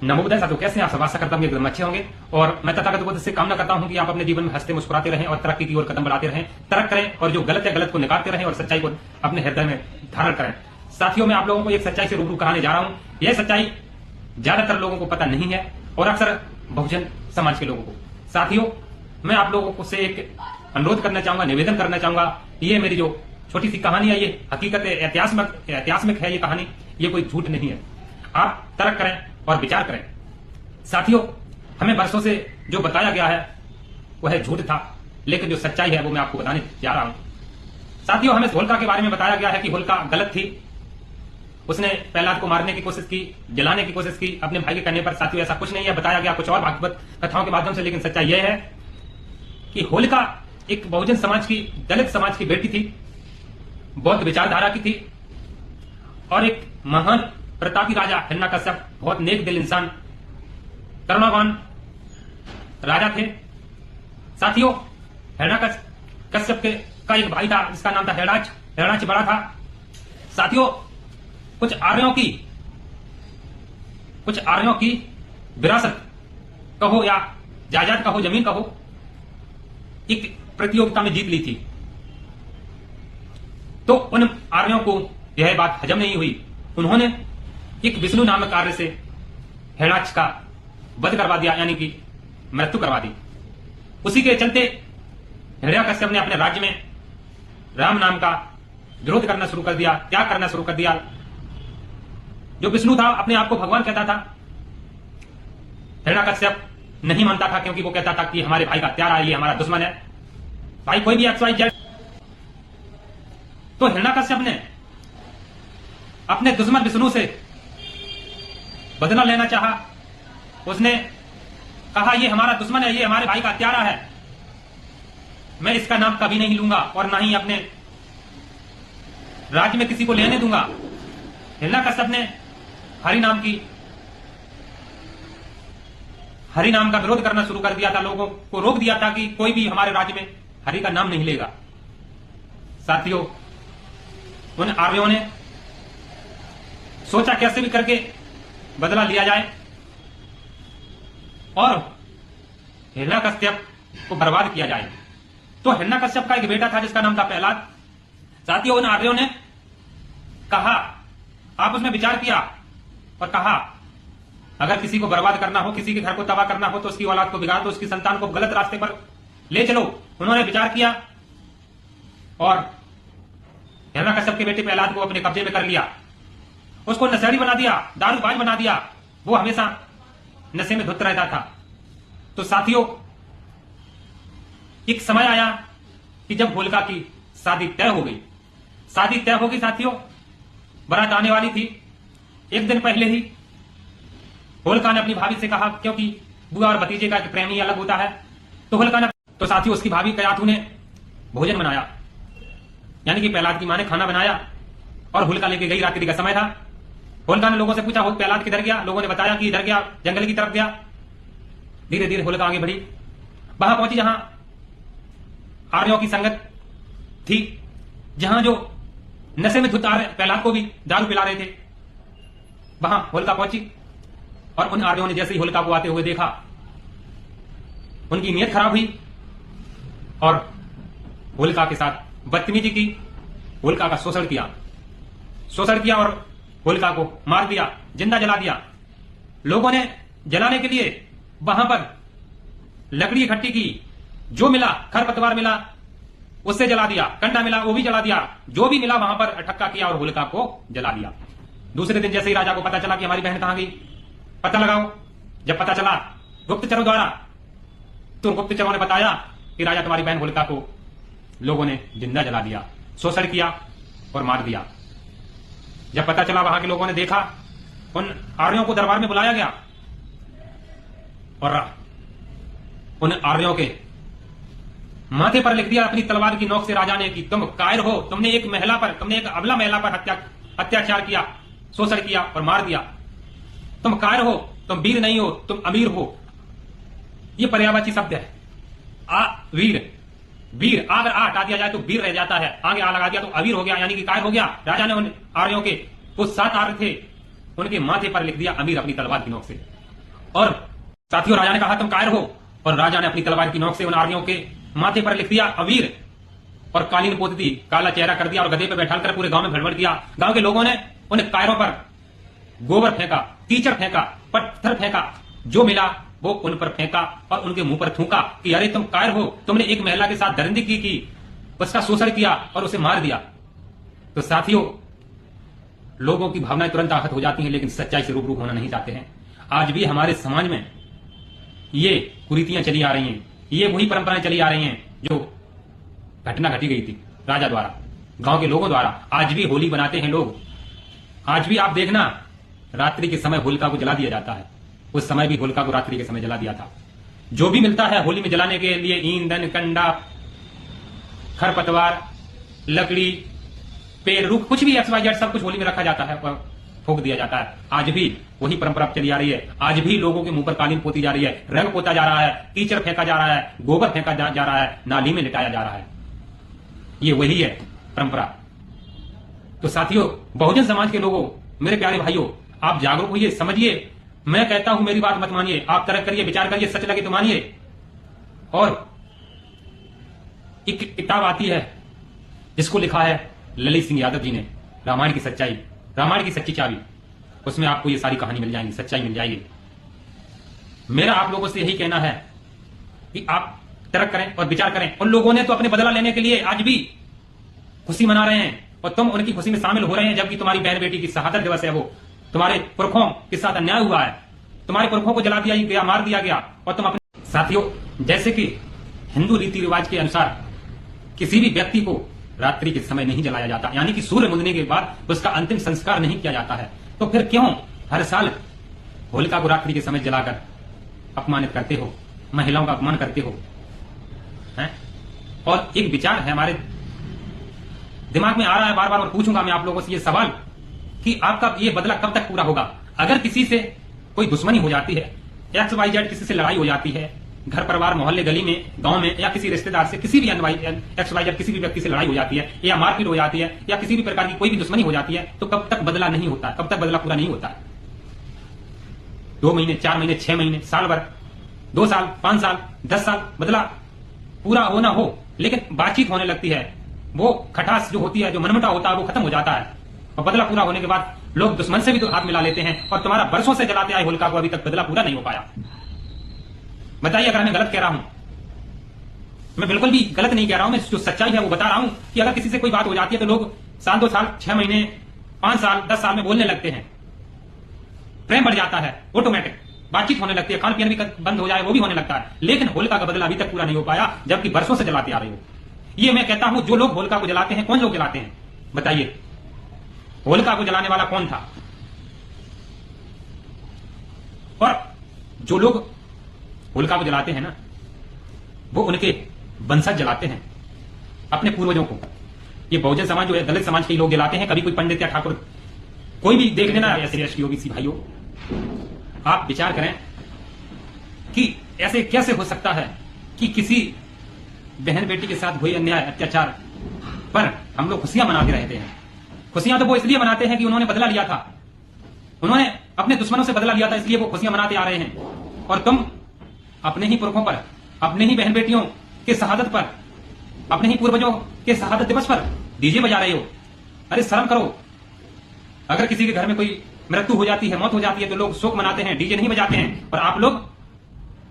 नमोदय साथियों, कैसे हैं आप सब? आशा करता हूं कि एकदम अच्छे होंगे। और मैं तथागत बुद्ध से कामना करता हूं कि आप अपने जीवन में हंसते मुस्कुराते रहें और तरक्की की ओर कदम बढ़ाते रहें, तरक्की करें और जो गलत है गलत को निकालते रहें और सच्चाई को अपने हृदय में धारण करें। साथियों, मैं आप लोगों को एक सच्चाई से रूबरू कराने जा रहा हूं। यह सच्चाई ज्यादातर लोगों को पता नहीं है और अक्सर बहुजन समाज के लोगों को। साथियों, मैं आप लोगों को से एक अनुरोध करना चाहूंगा, निवेदन करना चाहूंगा। ये मेरी जो छोटी सी कहानी है, ये हकीकत ऐतिहासिक है। ये कहानी, ये कोई झूठ नहीं है। आप तर्क करें और विचार करें। साथियों, हमें वर्षों से जो बताया गया है वह झूठ था, लेकिन जो सच्चाई है वो मैं आपको बताने जा रहा हूं। साथियों, हमें होलिका के बारे में बताया गया है कि होलिका गलत थी। उसने प्रहलाद को मारने की कोशिश की, जलाने की कोशिश की अपने भाई के कहने पर। साथियों, ऐसा कुछ नहीं है, बताया गया कुछ और भागवत कथाओं के माध्यम से। लेकिन सच्चाई यह है कि होलिका एक बहुजन समाज की, दलित समाज की बेटी थी, बौद्ध विचारधारा की थी और एक महान प्रतापी राजा हिरण्यकश्यप, बहुत नेक दिल इंसान, करुणावान राजा थे। साथियों, हिरण्यकश्यप का एक भाई था जिसका नाम था हिरण्याक्ष। हिरण्याक्ष बड़ा था। साथियों, कुछ आर्यों की विरासत कहो या जायदाद कहो, जमीन कहो, एक प्रतियोगिता में जीत ली थी। तो उन आर्यों को यह बात हजम नहीं हुई। उन्होंने एक विष्णु नामक कार्य से हिरण्याक्ष का वध करवा दिया, यानी कि मृत्यु करवा दी। उसी के चलते हिरण्यकश्यप ने अपने राज्य में राम नाम का विरोध करना शुरू कर दिया, त्याग करना शुरू कर दिया। जो विष्णु था, अपने आप को भगवान कहता था, हिरण्यकश्यप नहीं मानता था, क्योंकि वो कहता था कि हमारे भाई का प्यारा है, ये हमारा दुश्मन है। भाई कोई भी XYZ। तो हिरण्यकश्यप ने अपने दुश्मन विष्णु से बदला लेना चाहा। उसने कहा, ये हमारा दुश्मन है, ये हमारे भाई का हत्यारा है, मैं इसका नाम कभी नहीं लूंगा और ना ही अपने राज्य में किसी को लेने दूंगा। हिरण्यकश्यप ने हरि नाम का विरोध करना शुरू कर दिया था, लोगों को रोक दिया था कि कोई भी हमारे राज्य में हरि का नाम नहीं लेगा। साथियों, उन आर्यों ने सोचा कैसे भी करके बदला लिया जाए और हिरण्यकश्यप को बर्बाद किया जाए। तो हिरण्यकश्यप का एक बेटा था जिसका नाम था प्रहलाद। साथियों, उन आर्यों ने कहा, आपस में विचार किया और कहा, अगर किसी को बर्बाद करना हो, किसी के घर को तबाह करना हो, तो उसकी औलाद को बिगाड़ दो, उसकी संतान को गलत रास्ते पर ले चलो। उन्होंने विचार किया और हिरण्यकश्यप के बेटे प्रहलाद को अपने कब्जे में कर लिया। उसको नशेड़ी बना दिया, दारूबाज बना दिया। वो हमेशा नशे में धुत रहता था। तो साथियों, एक समय आया कि जब होलिका की शादी तय हो गई। शादी तय हो गई साथियों, बारात आने वाली थी। एक दिन पहले ही होलिका ने अपनी भाभी से कहा, क्योंकि बुआ और भतीजे का प्रेम ही अलग होता है। तो होलिका ने, तो साथियों, उसकी भाभी कयाथू ने भोजन बनाया, यानी कि प्रहलाद की मां ने खाना बनाया और होलिका लेके गई। रात्रि का समय था। होलिका ने लोगों से पूछा, प्रहलाद किधर गया? लोगों ने बताया कि इधर गया, जंगल की तरफ गया। धीरे धीरे होलिका आगे बढ़ी, वहां पहुंची जहां आर्यों की संगत थी, जहां जो नशे में धुत प्रहलाद को भी दारू पिला रहे थे। वहां होलिका पहुंची और उन आर्यों ने जैसे ही होलिका को आते हुए देखा, उनकी नीयत खराब हुई और होलिका के साथ बदतमीजी की, होलिका का शोषण किया और होलिका को मार दिया, जिंदा जला दिया। लोगों ने जलाने के लिए वहां पर लकड़ी इकट्ठी की, जो मिला, खरपतवार मिला उससे जला दिया, कंडा मिला वो भी जला दिया, जो भी मिला वहां पर इकट्ठा किया और होलिका को जला दिया। दूसरे दिन जैसे ही राजा को पता चला कि हमारी बहन कहां गई, पता लगाओ। जब पता चला गुप्तचरों द्वारा, तो गुप्तचरों ने बताया कि राजा, तुम्हारी बहन होलिका को लोगों ने जिंदा जला दिया, शोषण किया और मार दिया। जब पता चला, वहां के लोगों ने देखा, उन आर्यों को दरबार में बुलाया गया और उन आर्यों के माथे पर लिख दिया अपनी तलवार की नोक से राजा ने कि तुम कायर हो, तुमने एक अबला महिला पर अत्याचार किया, शोषण किया और मार दिया। तुम कायर हो, तुम वीर नहीं हो, तुम अमीर हो। ये पर्यायवाची शब्द है। वीर अगर आ हटा दिया जाए तो वीर रह जाता है, आगे आ लगा दिया तो अवीर हो गया, यानी कि कायर हो गया। राजा ने उन आर्यों के, कुछ 7 आर्य थे, उनके माथे पर लिख दिया अमीर अपनी तलवार की नोक से। और साथियों राजा ने कहा तुम कायर हो, और राजा ने अपनी तलवार की नोक से उन आर्यों के माथे पर लिख दिया अवीर, और कालीन पोत दी, काला चेहरा कर दिया और गधे पर बैठाकर पूरे गांव में भड़बड़ किया। गांव के लोगों ने उन कायरों पर गोबर फेंका, कीचड़ फेंका, पत्थर फेंका, जो मिला वो उन पर फेंका और उनके मुंह पर थूका कि अरे तुम कायर हो, तुमने एक महिला के साथ दरिंदगी की, उसका शोषण किया और उसे मार दिया। तो साथियों लोगों की भावनाएं तुरंत आहत हो जाती हैं, लेकिन सच्चाई से रूबरू होना नहीं चाहते हैं। आज भी हमारे समाज में ये कुरीतियां चली आ रही हैं, ये वही परंपराएं चली आ रही हैं जो घटना घटी गई थी राजा द्वारा, गांव के लोगों द्वारा। आज भी होली बनाते हैं लोग, आज भी आप देखना रात्रि के समय होलिका को जला दिया जाता है। उस समय भी होलिका को रात्रि के समय जला दिया था। जो भी मिलता है होली में जलाने के लिए, ईंधन, कंडा, खरपतवार, लकड़ी, पेड़, रुख, कुछ भी XYZ सब कुछ होली में रखा जाता है और फूंक दिया जाता है। आज भी वही परंपरा चली आ रही है। आज भी लोगों के मुंह पर कालीन पोती जा रही है, रंग पोता जा रहा है, कीचड़ फेंका जा रहा है, गोबर फेंका जा रहा है, नाली में लिटाया जा रहा है। ये वही है परंपरा। तो साथियों बहुजन समाज के लोगों, मेरे प्यारे भाइयों, आप जागरूक होइए, समझिए। मैं कहता हूं मेरी बात मत मानिए, आप तर्क करिए, विचार करिए, सच लगे तो मानिए। और एक किताब आती है जिसको लिखा है ललित सिंह यादव जी ने, रामायण की सच्चाई, रामायण की सच्ची चाबी। उसमें आपको ये सारी कहानी मिल जाएगी, सच्चाई मिल जाएगी। मेरा आप लोगों से यही कहना है कि आप तर्क करें और विचार करें। उन लोगों ने तो अपने बदला लेने के लिए आज भी खुशी मना रहे हैं और तुम उनकी खुशी में शामिल हो रहे हैं, जबकि तुम्हारी बहन बेटी की शहादत दिवस है। वो तुम्हारे पुरखों के साथ अन्याय हुआ है, तुम्हारे पुरखों को जला दिया गया, मार दिया गया, और तुम अपने साथियों जैसे कि हिंदू रीति रिवाज के अनुसार किसी भी व्यक्ति को रात्रि के समय नहीं जलाया जाता, यानी कि सूर्य मुंदने के बाद उसका अंतिम संस्कार नहीं किया जाता है। तो फिर क्यों हर साल होलिका को रात्रि के समय जलाकर अपमानित करते हो, महिलाओं का अपमान करते हो हैं? और एक विचार है हमारे दिमाग में आ रहा है बार बार, और पूछूंगा मैं आप लोगों से ये सवाल कि आपका ये बदला कब तक पूरा होगा? अगर किसी से कोई दुश्मनी हो जाती है, XYZ किसी से लड़ाई हो जाती है, घर परिवार, मोहल्ले, गली में, गांव में, या किसी रिश्तेदार से, किसी भी XYZ किसी भी व्यक्ति से लड़ाई हो जाती है, या मारपीट हो जाती है, या किसी भी प्रकार की कोई भी दुश्मनी हो जाती है, तो कब तक बदला नहीं होता है? कब तक बदला पूरा नहीं होता है? 2 महीने, 4 महीने, 6 महीने, साल भर, 2 साल, 5 साल, 10 साल, बदला पूरा हो ना हो, लेकिन बातचीत होने लगती है, वो खटास जो होती है, जो मनमुटा होता है, वो खत्म हो जाता है। और बदला पूरा होने के बाद लोग दुश्मन से भी तो हाथ मिला लेते हैं, और तुम्हारा बरसों से जलाते आए होलिका को अभी तक बदला पूरा नहीं हो पाया। बताइए अगर मैं गलत कह रहा हूं। मैं बिल्कुल भी गलत नहीं कह रहा हूं, मैं जो सच्चाई है वो बता रहा हूं कि अगर किसी से कोई बात हो जाती है तो लोग साल, 2 साल, 6 महीने, 5 साल, 10 साल में बोलने लगते हैं, प्रेम बढ़ जाता है, ऑटोमेटिक बातचीत होने लगती है, खान पीन भी बंद हो जाए वो भी होने लगता है। लेकिन होलिका का बदला अभी तक पूरा नहीं हो पाया, जबकि बरसों से जलाते आ रहे हो। ये मैं कहता हूं, जो लोग होलिका को जलाते हैं, कौन लोग जलाते हैं बताइए? होलिका को जलाने वाला कौन था? और जो लोग होलिका को जलाते हैं ना, वो उनके वंशज जलाते हैं, अपने पूर्वजों को। ये बहुजन समाज जो है, दलित समाज के लोग जलाते हैं। कभी कोई पंडित या ठाकुर कोई भी देख लेना, ऐसे ओबीसी भाइयों, आप विचार करें कि ऐसे कैसे हो सकता है कि किसी बहन बेटी के साथ हुए अन्याय, अत्याचार पर हम लोग खुशियां मनाते रहते हैं। खुशियां तो वो इसलिए मनाते हैं कि उन्होंने बदला लिया था, उन्होंने अपने दुश्मनों से बदला लिया था, इसलिए वो खुशियां मनाते आ रहे हैं। और तुम अपने ही पुरखों पर, अपने ही बहन बेटियों के शहादत पर, अपने ही पूर्वजों के शहादत दिवस पर डीजे बजा रहे हो। अरे शर्म करो। अगर किसी के घर में कोई मृत्यु हो जाती है, मौत हो जाती है, तो लोग शोक मनाते हैं, डीजे नहीं बजाते हैं, और आप लोग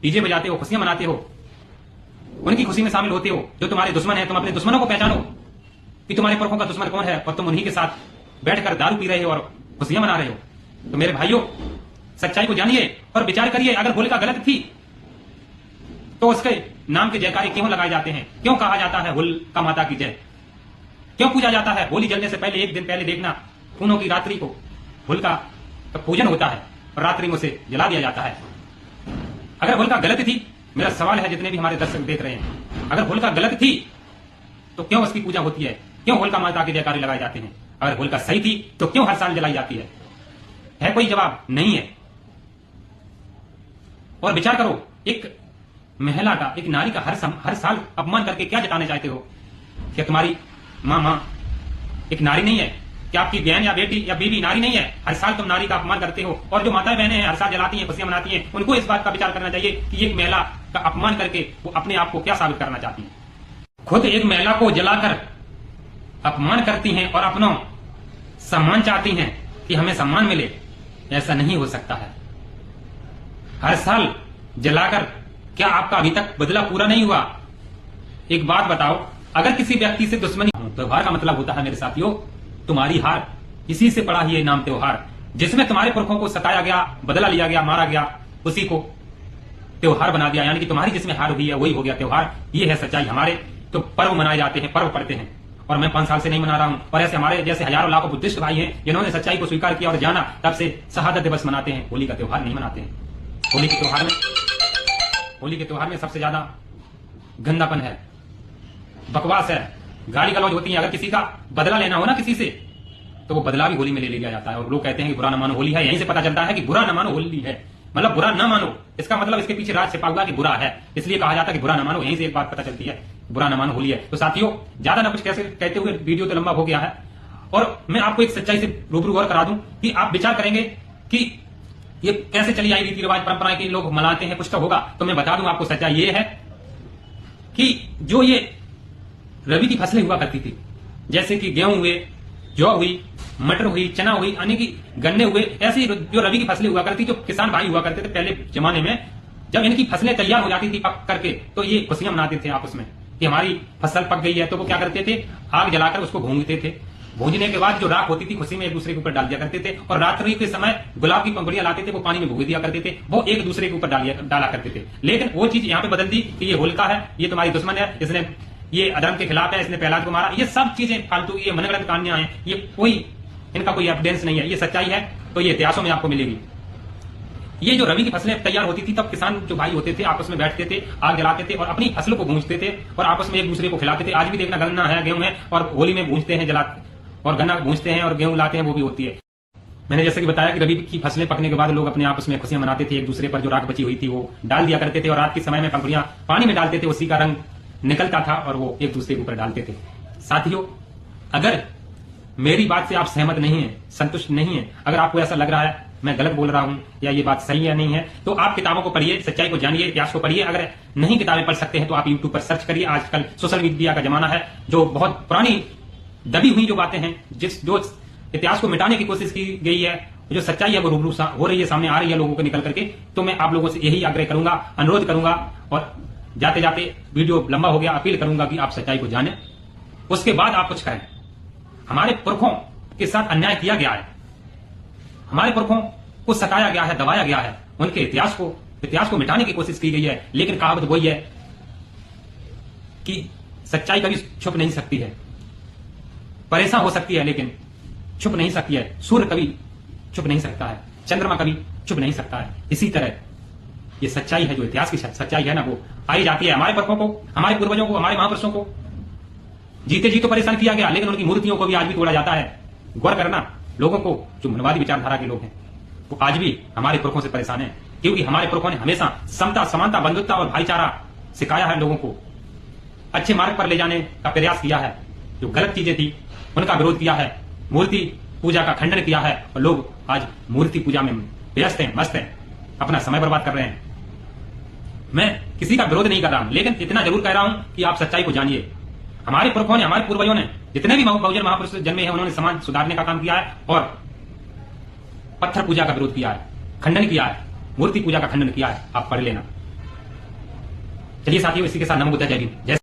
डीजे बजाते हो, खुशियां मनाते हो, उनकी खुशी में शामिल होते हो। जो तुम्हारे दुश्मन है, तुम अपने दुश्मनों को पहचानो कि तुम्हारे पुरखों का दुश्मन कौन है, और तुम उन्हीं के साथ बैठकर दारू पी रहे हो और खुशियां मना रहे हो। तो मेरे भाइयों, सच्चाई को जानिए और विचार करिए। अगर होलिका गलत थी तो उसके नाम के जयकारे क्यों लगाए जाते हैं? क्यों कहा जाता है होलिका माता की जय? क्यों पूजा जाता है? होली जलने से पहले, एक दिन पहले देखना, खूनों की रात्रि को होलिका का पूजन होता है और रात्रि में उसे जला दिया जाता है। अगर होलिका गलत थी, मेरा सवाल है जितने भी हमारे दर्शक देख रहे हैं, अगर होलिका गलत थी तो क्यों उसकी पूजा होती है? क्यों होलिका माता के जयकारे लगाए जाते हैं? अगर होलिका सही थी तो क्यों हर साल जलाई जाती है? कोई जवाब नहीं है। और विचार करो, एक महिला का, एक नारी का हर साल अपमान करके क्या जताने चाहते हो? क्या तुम्हारी मां एक नारी नहीं है? कि आपकी बहन या बेटी या बीवी नारी नहीं है? हर साल तुम नारी का अपमान करते हो, और जो माताएं बहनें हैं हर साल जलाती हैं, खुशियां मनाती हैं, उनको इस बात का विचार करना चाहिए कि एक महिला का अपमान करके वो अपने आप को क्या साबित करना चाहती है। खुद एक महिला को जलाकर अपमान करती हैं और अपना सम्मान चाहती हैं कि हमें सम्मान मिले। ऐसा नहीं हो सकता है। हर साल जलाकर क्या आपका अभी तक बदला पूरा नहीं हुआ? एक बात बताओ, अगर किसी व्यक्ति से दुश्मनी, त्योहार का मतलब होता है मेरे साथियों तुम्हारी हार। इसी से पड़ा ही ये नाम त्योहार, जिसमें तुम्हारे पुरखों को सताया गया, बदला लिया गया, मारा गया, उसी को त्योहार बना दिया। यानी कि तुम्हारी जिसमें हार हुई है वही हो गया त्योहार। ये है सच्चाई। हमारे तो पर्व मनाए जाते हैं, पर्व पड़ते हैं, और मैं 5 साल से नहीं मना रहा हूं। और ऐसे हमारे जैसे हजारों लाखों बुद्धिस्ट भाई हैं जिन्होंने सच्चाई को स्वीकार किया और जाना, तब से शहादत दिवस मनाते हैं, होली का त्योहार नहीं मनाते हैं। होली के त्योहार में सबसे ज्यादा गंदापन है, बकवास है, गाली गलौज होती है। अगर किसी का बदला लेना हो ना किसी से, तो वो बदला भी होली में ले लिया जाता है। और लोग कहते हैं कि बुरा न मानो होली है। यहीं से पता चलता है कि बुरा न मानो होली है, मतलब बुरा न मानो, इसका मतलब इसके पीछे राज छिपा हुआ कि बुरा है, इसलिए कहा जाता है कि बुरा न मानो। यहीं से एक बात पता चलती है, बुरा न मानो होली है। तो साथियों, ज्यादा ना कुछ कैसे कहते हुए वीडियो तो लंबा हो गया है, और मैं आपको एक सच्चाई से रूबरू और करा दूं कि आप विचार करेंगे कि ये कैसे चली आई रीति रिवाज परंपराएं कि लोग मनाते हैं, कुछ तो होगा। तो मैं बता दूं आपको, सच्चाई ये है कि जो ये रबी की फसलें हुआ करती थी, जैसे कि गेहूं हुए, जौ हुई, मटर हुई, चना हुई, यानी कि गन्ने हुए, ऐसी जो रबी की फसलें हुआ करती, जो किसान भाई हुआ करते थे पहले जमाने में, जब इनकी फसलें तैयार हो जाती थी पक करके, तो ये खुशियां मनाते थे आपस में कि हमारी फसल पक गई है। तो वो क्या करते थे, आग जलाकर उसको भूंजते थे। भूंजने के बाद जो राख होती थी, खुशी में एक दूसरे के ऊपर डाल दिया करते थे। और रात्रि के समय गुलाब की पंखुड़ियां लाते थे, वो पानी में भूग दिया करते थे, वो एक दूसरे के ऊपर डाला करते थे। लेकिन वो चीज यहाँ पे बदल दी कि ये होलिका है, ये तुम्हारी दुश्मन है, इसने ये अधर्म के खिलाफ है, इसने प्रहलाद को मारा। ये सब चीजें फालतू, ये मनगढ़ंत कहानियां हैं, ये कोई इनका कोई एविडेंस नहीं है। ये सच्चाई है तो ये इतिहासों में आपको मिलेगी। ये जो रबी की फसलें तैयार होती थी, तब किसान जो भाई होते थे आपस में बैठते थे, आग जलाते थे और अपनी फसलों को भूंजते थे और आपस में एक दूसरे को खिलाते थे। आज भी देखना, गन्ना है, गेहूं है, और होली में भूंजते हैं, जलाते, और गन्ना भूंजते हैं और गेहूं लाते हैं, वो भी होती है। मैंने जैसे कि बताया कि रबी की फसलें पकने के बाद लोग अपने आपस में खुशियां मनाते थे, एक दूसरे पर जो राख बची हुई थी वो डाल दिया करते थे, और रात के समय में पंखुड़ियां पानी में डालते थे, उसी का रंग निकलता था और वो एक दूसरे के ऊपर डालते थे। साथियों, अगर मेरी बात से आप सहमत नहीं है, संतुष्ट नहीं है, अगर आपको ऐसा लग रहा है मैं गलत बोल रहा हूं या ये बात सही है नहीं है, तो आप किताबों को पढ़िए, सच्चाई को जानिए, इतिहास को पढ़िए। अगर नहीं किताबें पढ़ सकते हैं तो आप यूट्यूब पर सर्च करिए। आजकल सोशल मीडिया का जमाना है, जो बहुत पुरानी दबी हुई जो बातें हैं, जो इतिहास को मिटाने की कोशिश की गई है, जो सच्चाई है वो रूबरू हो रही है, सामने आ रही है लोगों को निकल करके। तो मैं आप लोगों से यही आग्रह करूंगा, अनुरोध करूंगा, और जाते जाते वीडियो लंबा हो गया, अपील करूंगा कि आप सच्चाई को जानें, उसके बाद आप कुछ करें। हमारे पुरखों के साथ अन्याय किया गया है, हमारे पुरखों को सताया गया है, दबाया गया है, उनके इतिहास को मिटाने की कोशिश की गई है। लेकिन कहावत वही है कि सच्चाई कभी छुप नहीं सकती है, परेशान हो सकती है लेकिन छुप नहीं सकती है। सूर्य कभी छुप नहीं सकता है, चंद्रमा कभी छुप नहीं सकता है। इसी तरह ये सच्चाई है, जो इतिहास की सच्चाई है ना, वो आई जाती है। हमारे पुरखों को, हमारे पूर्वजों को, हमारे महापुरुषों को जीते जी तो परेशान किया गया, लेकिन उनकी मूर्तियों को भी आज भी तोड़ा जाता है। गौर करना, लोगों को जो मनवादी विचारधारा के लोग हैं वो आज भी हमारे पुरखों से परेशान है, क्योंकि हमारे पुरखों ने हमेशा समता, समानता, बंधुत्व और भाईचारा सिखाया है, लोगों को अच्छे मार्ग पर ले जाने का प्रयास किया है। जो गलत चीजें थी उनका विरोध किया है, मूर्ति पूजा का खंडन किया है, और लोग आज मूर्ति पूजा में व्यस्त हैं, मस्त हैं, अपना समय बर्बाद कर रहे हैं। मैं किसी का विरोध नहीं कर रहा हूं, लेकिन इतना जरूर कह रहा हूं कि आप सच्चाई को जानिए। हमारे पुरखों ने, हमारे पूर्वजों ने, जितने भी बहुजन महापुरुष जन्मे हैं, उन्होंने समाज सुधारने का काम किया है और पत्थर पूजा का विरोध किया है, खंडन किया है, मूर्ति पूजा का खंडन किया है। आप पढ़ लेना। चलिए साथियों, इसी के साथ नमो बुद्धाय, जय हिंद, जय